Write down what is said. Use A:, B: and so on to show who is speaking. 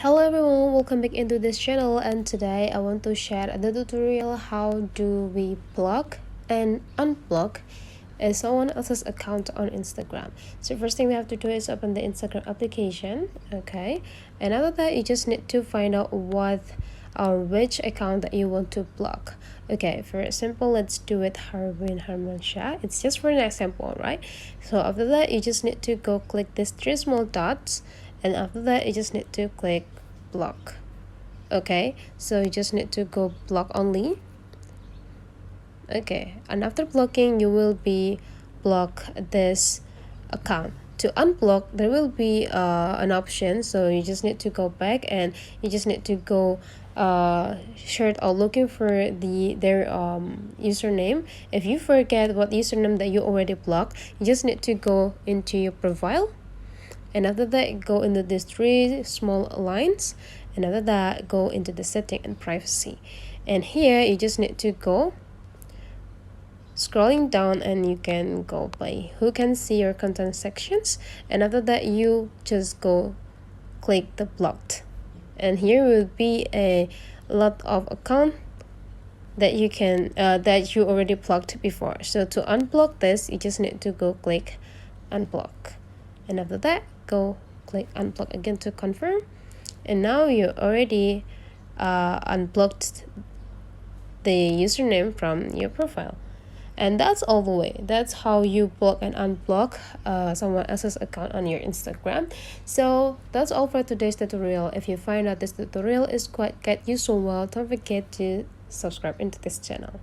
A: Hello everyone, welcome back into this channel, and today I want to share the tutorial how do we block and unblock someone else's account on Instagram. So first thing we have to do is open the Instagram application, okay? And after that you just need to find out what or which account that you want to block. Okay, for example, let's do it Harman Shah. It's just for an example, right? So after that you just need to go click these three small dots, and after that you just need to click block. Okay, so you just need to go block only. Okay, and after blocking you will be block this account. To unblock there will be an option, so you just need to go back and you just need to go search or looking for their username. If you forget what username that you already blocked, you just need to go into your profile, and after that go into these three small lines, and after that go into the setting and privacy, and here you just need to go scrolling down and you can go by who can see your content sections, and after that you just go click the blocked, and here will be a lot of account that you can that you already blocked before. So to unblock this you just need to go click unblock, and after that go click unblock again to confirm, and now you already unblocked the username from your profile. And that's all the way. That's how you block and unblock someone else's account on your Instagram. So that's all for today's tutorial. If you find out this tutorial is quite useful, well, don't forget to subscribe into this channel.